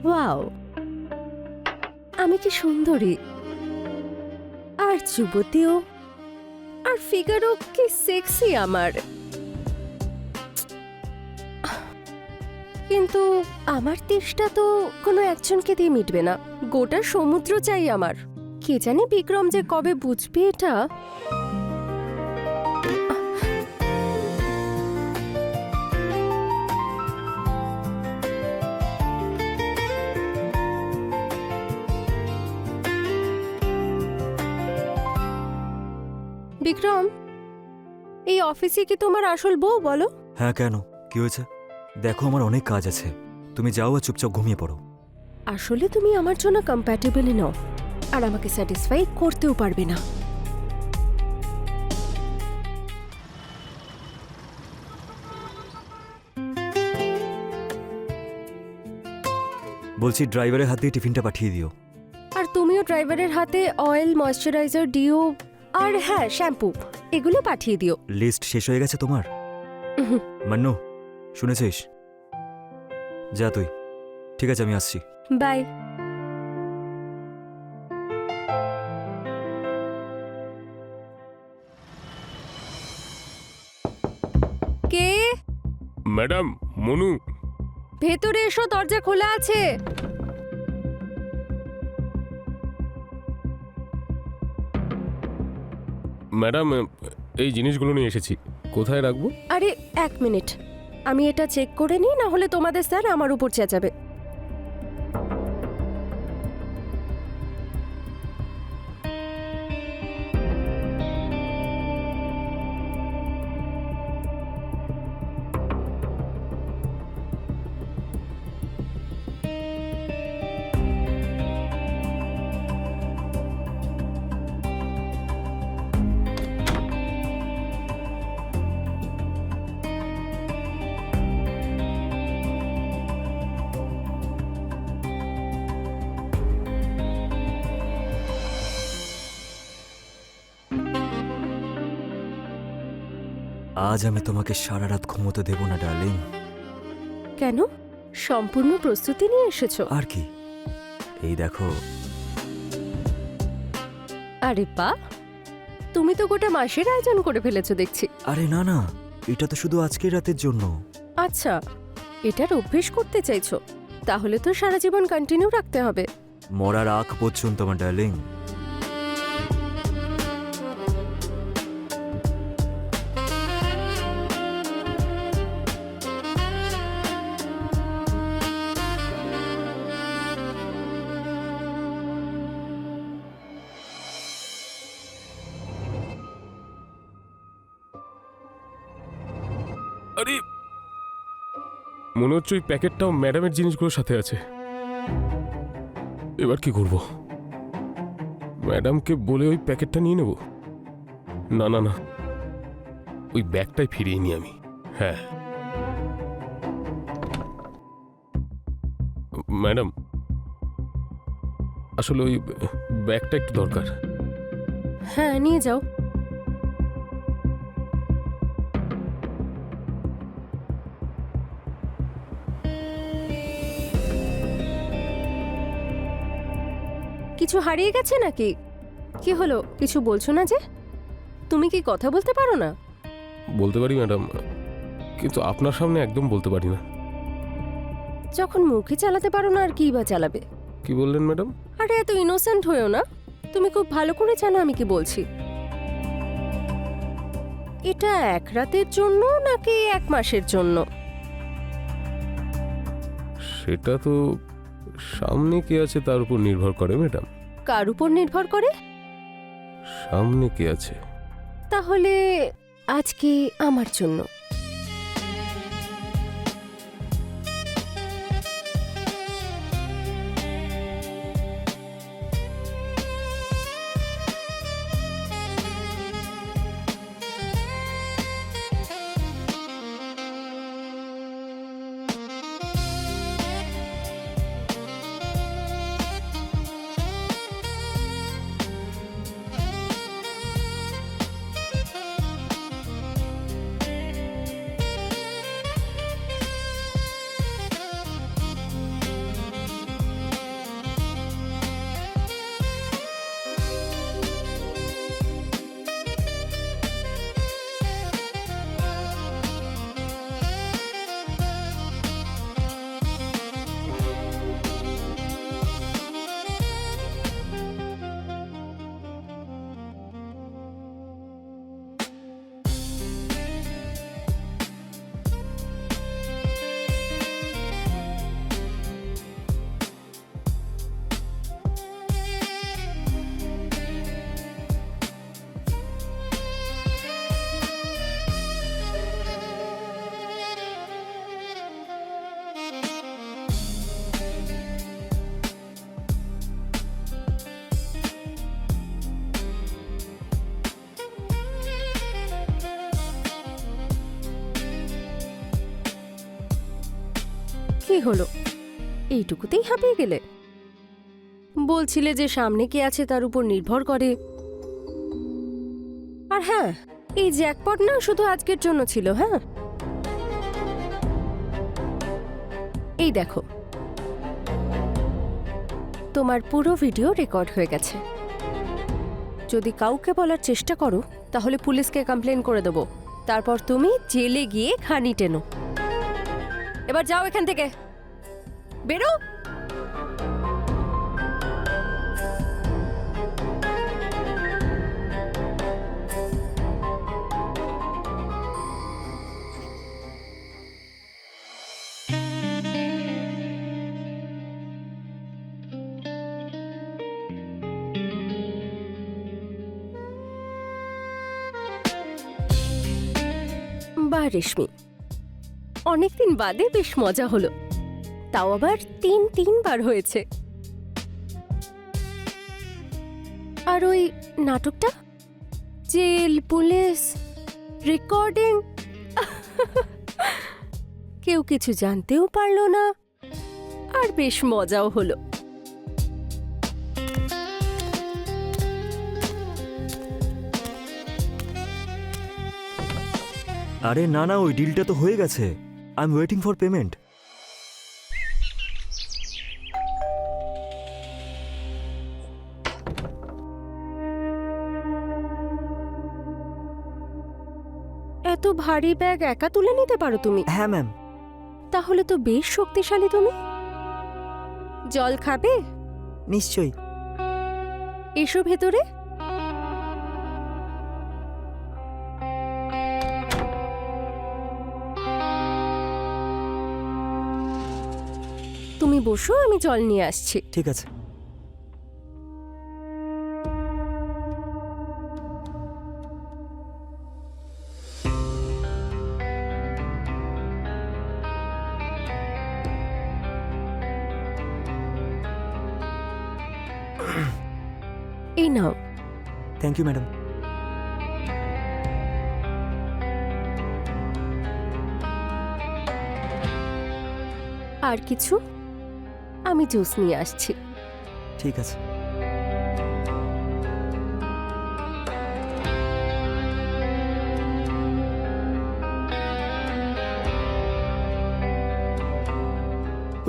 Wow, আমি কি সুন্দরী, আর যুবতীও, আর ফিগারও কি সেক্সি আমার। কিন্তু আমার তেষ্টা তো কোনো একজনকে দিয়ে মিটবে না, গোটা সমুদ্র চাই আমার। কে জানে বিক্রম যে কবে বুঝবে এটা। বিক্রম, এই অফিসে কি তোমার আসল বউ বলো? হ্যাঁ, কেন? কি হয়েছে? দেখো, আমার অনেক কাজ আছে, তুমি যাও আর চুপচাপ ঘুমিয়ে পড়ো। আসলে তুমি আমার জন্য কম্প্যাটেবলই নও, আর আমাকে স্যাটিসফাই করতেও পারবে না। বলছি, ড্রাইভারের হাত দিয়ে টিফিনটা পাঠিয়ে দিও। আর তুমিও ড্রাইভারের হাতে অয়েল, ময়শ্চারাইজার, ডিও আর হ্যাঁ শ্যাম্পু এগুলো পাঠিয়ে দিও। লিস্ট শেষ হয়ে গেছে তোমার? মান্নু, শুনেছিস? যা তুই। ঠিক আছে, আমি আসছি। বাই। কে? ম্যাডাম, মনু। ভেতরে এসো, দরজা খোলা আছে। ম্যাডাম, এই জিনিসগুলো নিয়ে এসেছি, কোথায় রাখবো? আরে 1 মিনিট, আমি এটা চেক করে নিই, না হলে তোমাদের স্যার আমার উপর চেঁচাবে। আজ আমি তোমাকে সারা রাত ঘুমোতে দেব না ডার্লিং। কেন? সম্পূর্ণ প্রস্তুতি নিয়ে এসেছো? আর কি, এই দেখো। আরে পা, তুমি তো গোটা মাসের আয়োজন করে ফেলেছো দেখছি। আরে না না, এটা তো শুধু আজকের রাতের জন্য। আচ্ছা, এটার অভ্যেস করতে চাইছো? তাহলে তো সারা জীবন কন্টিনিউ রাখতে হবে। মরার আগ পর্যন্ত আমার ডার্লিং। আরে, মনে হচ্ছে ওই প্যাকেটটাও ম্যাডামের জিনিসগুলোর সাথে আছে। এবার কি করব? ম্যাডামকে বলে ওই প্যাকেটটা নিয়ে নেব? না না না, ওই ব্যাগটাই ফিরিয়ে নিই আমি। হ্যাঁ ম্যাডাম, আসলে ওই ব্যাগটা একটু দরকার। হ্যাঁ, নিয়ে যাও। কিছু হারিয়ে গেছে নাকি? কি হলো, কিছু বলছো না যে? তুমি কি কথা বলতে পারো না? বলতে পারি ম্যাডাম, কিন্তু আপনার সামনে একদম বলতে পারি না। যখন মুখে চালাতে পারো না, আর কি বা চালাবে? কি বললেন ম্যাডাম? আরে এত ইনোসেন্ট হয়েও না, তুমি খুব ভালো করে জানো আমি কি বলছি। এটা 1 রাতের জন্য নাকি 1 মাসের জন্য? সেটা তো সামনে কে আছে তার উপর নির্ভর করে ম্যাডাম। কার উপর নির্ভর করে? সামনে কে আছে? তাহলে আজকে আমার জন্য। কি হলো, এইটুকুতেই হাঁপিয়ে গেলে? বলছিলে যে সামনে কে আছে তার উপর নির্ভর করে। আর হ্যাঁ, এই জ্যাকপট না শুধু আজকের জন্য ছিল। হ্যাঁ, এই দেখো, তোমার পুরো ভিডিও রেকর্ড হয়ে গেছে। যদি কাউকে বলার চেষ্টা করো তাহলে পুলিশকে কমপ্লেন করে দেবো, তারপর তুমি জেলে গিয়ে খানি টেনো। এবার যাও এখান থেকে, বেরো। বাহ রেশমি, অনেকদিন বাদে বেশ মজা হলো, তাও আবার তিনবার হয়েছে। আর ওই নাটকটা, জেল, পুলিশ, রেকর্ডিং, কেউ কিছু জানতেও পারলো না, আর বেশ মজাও হলো। আরে না না, ওই ডিলটা তো হয়ে গেছে। I am waiting for payment. এত ভারী ব্যাগ একা তুলে নিতে পারো তুমি? হ্যাঁ ম্যাম। তাহলে তো বেশ শক্তিশালী তুমি। জল খাবে? নিশ্চয়ই। এসো ভেতরে। তুমি বসো, আমি জল নিয়ে আসছি। ঠিক আছে। এই নাও। Thank you madam. আর কিছু? আমি জুস নিয়ে আসছি। ঠিক আছে।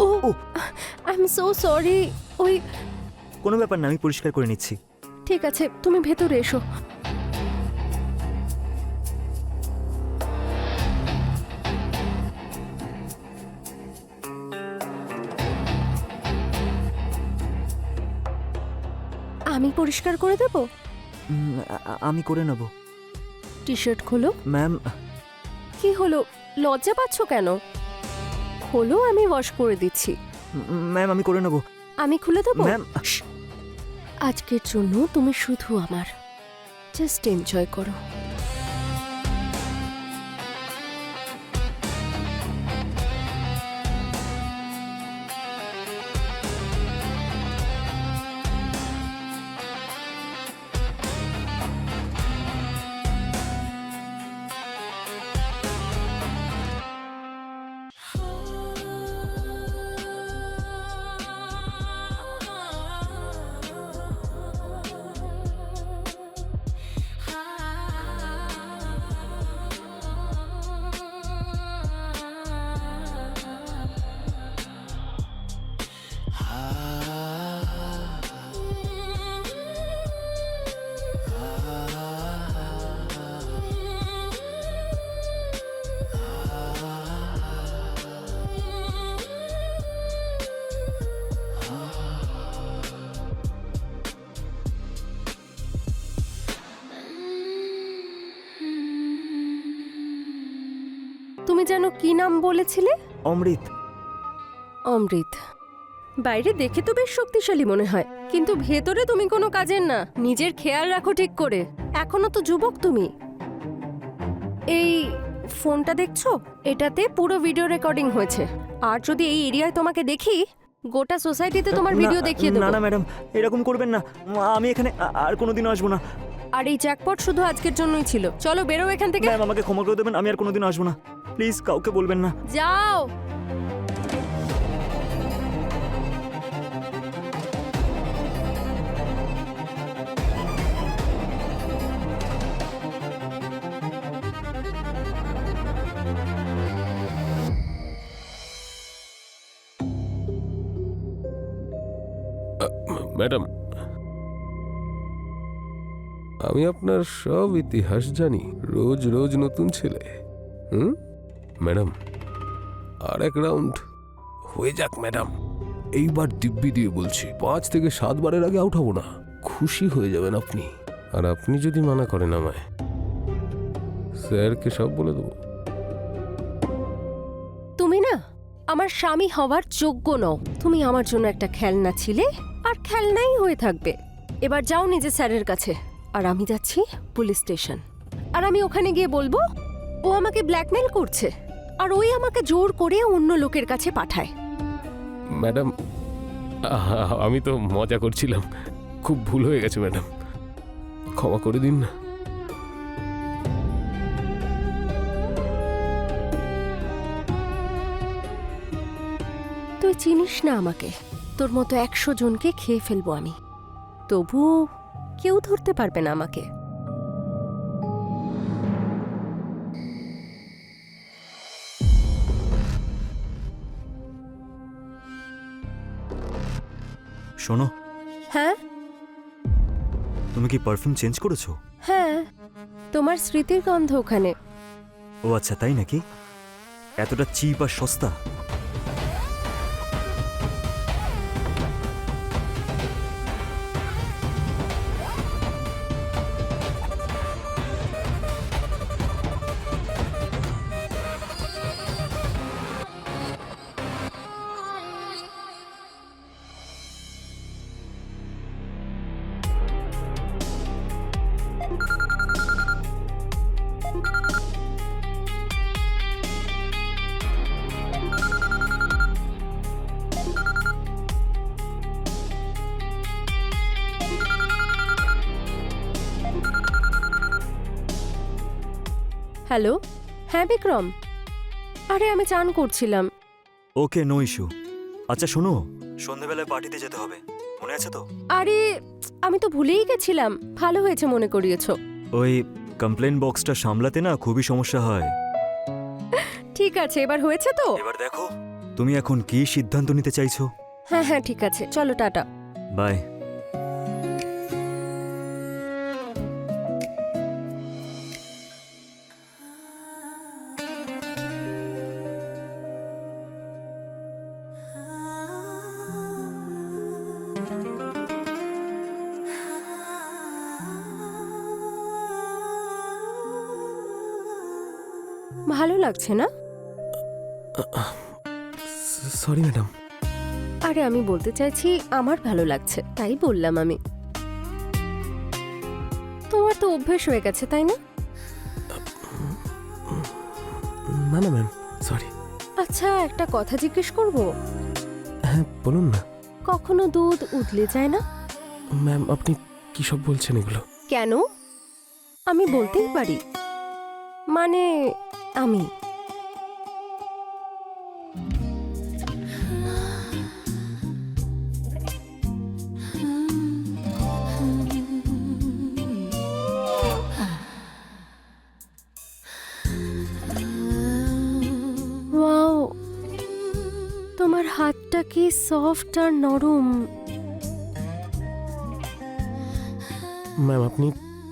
Oh I am so sorry. ওই কোনো ব্যাপার না, আমি পরিষ্কার করে নিচ্ছি। ঠিক আছে, তুমি ভেতরে এসো। আমি পরিষ্কার করে দেব। আমি করে নেব। টি শার্ট খোলো। ম্যাম। কি হলো, লজ্জা পাচ্ছ কেন? হলো, আমি ওয়াশ করে দিচ্ছি। ম্যাম আমি করে নেব। আমি খুলে দেবো? ম্যাম। আজকের জন্য তুমি শুধু আমার, জাস্ট এনজয় করো। তুমি জানো কি নাম বলেছিলে? অমৃত। অমৃত। বাইরে দেখে তো বেশ শক্তিশালী মনে হয়, কিন্তু ভেতরে তুমি কোনো কাজের না। নিজের খেয়াল রাখো ঠিক করে, এখনো তো যুবক তুমি। এই ফোনটা দেখছো, এটাতে পুরো ভিডিও রেকর্ডিং হয়েছে। আর যদি এই এরিয়ায় তোমাকে দেখি, গোটা সোসাইটিতে তোমার ভিডিও দেখিয়ে দেবো। না না ম্যাডাম, এরকম করবেন না। আমি এখানে আর কোনোদিনও আসবো না। আর এই জ্যাকপট শুধু আজকের জন্যই ছিল। চলো বেরো এখান থেকে। ম্যাম আমাকে ক্ষমা করে দেবেন, আমি আর কোনোদিনও আসবো না। প্লিজ কাউকে বলবেন না। যাও। ম্যাডাম, আমি আপনার সব ইতিহাস জানি। রোজ রোজ নতুন ছেলে। ম্যাডাম, আর এক রাউন্ড হয়ে যাক ম্যাডাম। এইবার দিব্যি দিয়ে বলছি, 5 থেকে 7 বারের আগে আউট হব না। খুশি হয়ে যাবেন আপনি। আর আপনি যদি মানা করেন আমায়, স্যারকে সব বলে দেবো। তুমি না আমার স্বামী হওয়ার যোগ্য নও। তুমি আমার জন্য একটা খেলনা ছিলে, আর খেলনাই হয়ে থাকবে। এবার যাও নিজে স্যারের কাছে, আর আমি যাচ্ছি পুলিশ স্টেশন। আর আমি ওখানে গিয়ে বলবো ও আমাকে ব্ল্যাকমেল করছে, আর ওই আমাকে জোর করে অন্য লোকের কাছে পাঠায়। ম্যাডাম, আমি তো মজা করছিলাম। খুব ভুল হয়ে গেছে ম্যাডাম, ক্ষমা করে দিন না। তুই চিনিস না আমাকে। তোর মতো 100 জনকে খেয়ে ফেলবো আমি, তবু কেউ ধরতে পারবে না আমাকে। শোনো, হ্যাঁ তুমি কি পারফিউম চেঞ্জ করেছো? হ্যাঁ, তোমার স্মৃতির গন্ধ ওখানে। ও আচ্ছা, তাই নাকি? এতটা চিপ আর সস্তা? হ্যালো, হ্যাঁ বিক্রম। আরে আমি চান করছিলাম। ওকে, নো ইস্যু। আচ্ছা শোনো, সন্ধ্যেবেলায় পার্টিতে যেতে হবে, মনে আছে তো? আরে আমি তো ভুলেই গেছিলাম। ভালো হয়েছে মনে করিয়েছো। ওই কমপ্লেন বক্সটা সামলাতে না খুবই সমস্যা হয়। ঠিক আছে, এবার হয়েছে তো? এবার দেখো তুমি এখন কি সিদ্ধান্ত নিতে চাইছো। হ্যাঁ হ্যাঁ ঠিক আছে, চলো টাটা। বাই। ভালো লাগছে না? Sorry madam. আরে আমি বলতে চাইছি আমার ভালো লাগছে, তাই বললাম আমি। তোমার তো অভ্যেস হয়ে গেছে, তাই না? না না ম্যাম, সরি। আচ্ছা একটা কথা জিজ্ঞেস করব? হ্যাঁ বলুন না। কখনো দুধ উতলে যায় না? ম্যাম, আপনি কি সব বলছেন এগুলো? কেন? আমি বলতেই পারি। মানে আমি ওয়াও, তোমার হাতটা কি সফট আর নরম। ম্যাম, আপনি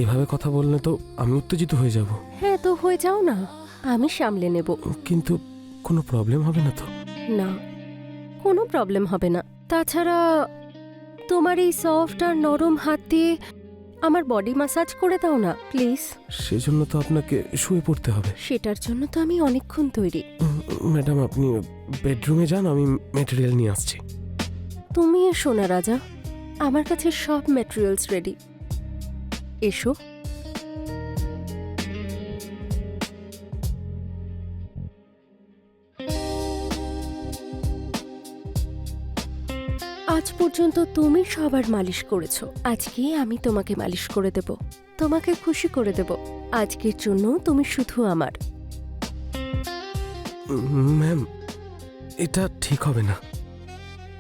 এভাবে কথা বললে তো আমি উত্তেজিত হয়ে যাব। হ্যাঁ তো হয়ে যাও না, আমি সামলে নেব। কিন্তু কোনো প্রবলেম হবে না তো? না, কোনো প্রবলেম হবে না। তাছাড়া তোমার এই সফট আর নরম হাত দিয়ে আমার বডি ম্যাসাজ করে দাও না প্লিজ। সেজন্য তো আপনাকে শুয়ে পড়তে হবে। সেটার জন্য তো আমি অনেকক্ষণ তৈরি। ম্যাডাম, আপনি বেডরুমে যান, আমি মেটেরিয়াল নিয়ে আসছি। তুমি এসো না রাজা, আমার কাছে সব ম্যাটেরিয়ালস রেডি। এসো। আজ পর্যন্ত তুমি সবার মালিশ করেছো, আজকে আমি তোমাকে মালিশ করে দেব, তোমাকে খুশি করে দেব। আজকের জন্য তুমি শুধু আমার। ম্যাম, এটা ঠিক হবে না।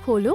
খোলো।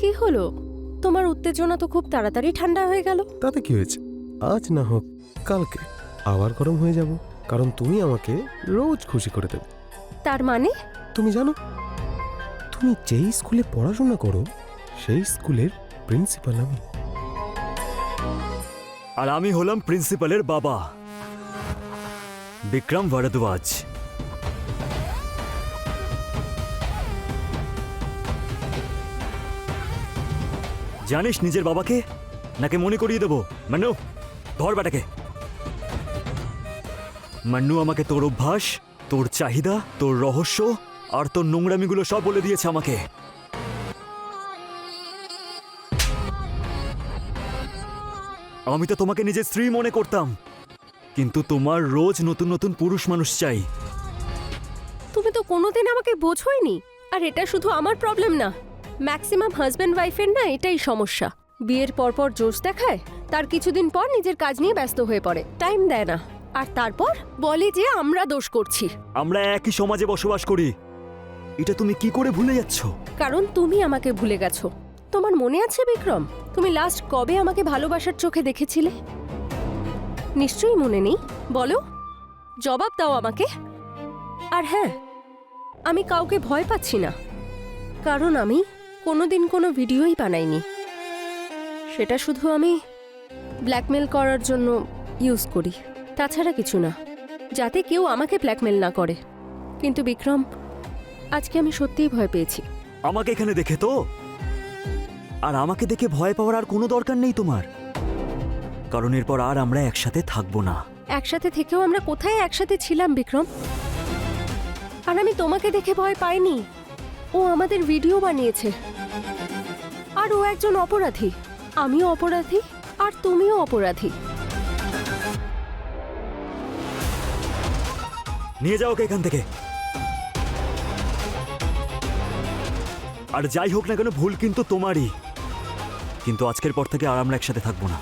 কি হলো? তোমার উত্তেজনা তো খুব তাড়াতাড়ি ঠান্ডা হয়ে গেল। তাতে কি হয়েছে? আজ না হোক কালকে আবার গরম হয়ে যাব, কারণ তুমি আমাকে রোজ খুশি করে দেবে। তার মানে? তুমি জানো, তুমি যেই স্কুলে পড়াশোনা করো সেই স্কুলের প্রিন্সিপাল আমি। আর আমি হলাম প্রিন্সিপালের বাবা, বিক্রম ভরদ্বাজ। জানিস নিজের বাবাকে, নাকি মনে করিয়ে দেবো? মান্নু, ধর বেটাকে। মান্নু আমাকে তোর অভ্যাস, তোর চাহিদা, তোর রহস্য আর তোর নোংরামিগুলো সব বলে দিয়েছে আমাকে। আমি তো তোমাকে নিজের স্ত্রী মনে করতাম, কিন্তু তোমার রোজ নতুন নতুন পুরুষ মানুষ চাই। তুমি তো কোনোদিন আমাকে বোঝোইনি। আর এটা শুধু আমার প্রবলেম না, ম্যাক্সিমাম হাজব্যান্ড ওয়াইফের না এটাই সমস্যা। বিয়ের পরপর জোশ দেখায়, তার কিছুদিন পর নিজের কাজ নিয়ে ব্যস্ত হয়ে পড়ে, টাইম দেয় না, আর তারপর বলে যে আমরা দোষ করছি। আমরা একই সমাজে বসবাস করি, এটা তুমি কি করে ভুলে যাচ্ছ? কারণ তুমি আমাকে ভুলে গেছো। তোমার মনে আছে বিক্রম, তুমি লাস্ট কবে আমাকে ভালোবাসার চোখে দেখেছিলে? নিশ্চয়ই মনে নেই। বলো, জবাব দাও আমাকে। আর হ্যাঁ, আমি কাউকে ভয় পাচ্ছি না, কারণ আমি কোনোদিন কোনো ভিডিওই বানাইনি। সেটা শুধু আমি ব্ল্যাকমেল করার জন্য ইউজ করি, তাছাড়া কিছু না, যাতে কেউ আমাকে ব্ল্যাকমেল না করে। কিন্তু বিক্রম, আজকে আমি সত্যিই ভয় পেয়েছি। আমাকে এখানে দেখে তো? আর আমাকে দেখে ভয় পাওয়ার আর কোনো দরকার নেই তোমার, কারণ এরপর আর আমরা একসাথে থাকবো না। একসাথে থেকেও আমরা কোথায় একসাথে ছিলাম বিক্রম? আর আমি তোমাকে দেখে ভয় পাইনি। ও আমাদের ভিডিও বানিয়েছে, আর ও একজন অপরাধী। আমিও অপরাধী, আর তুমিও অপরাধী। নিয়ে যাও ওকে এখান থেকে। আর যাই হোক না কেন, ভুল কিন্তু তোমারই। কিন্তু আজকের পর থেকে আর আমরা একসাথে থাকবো না।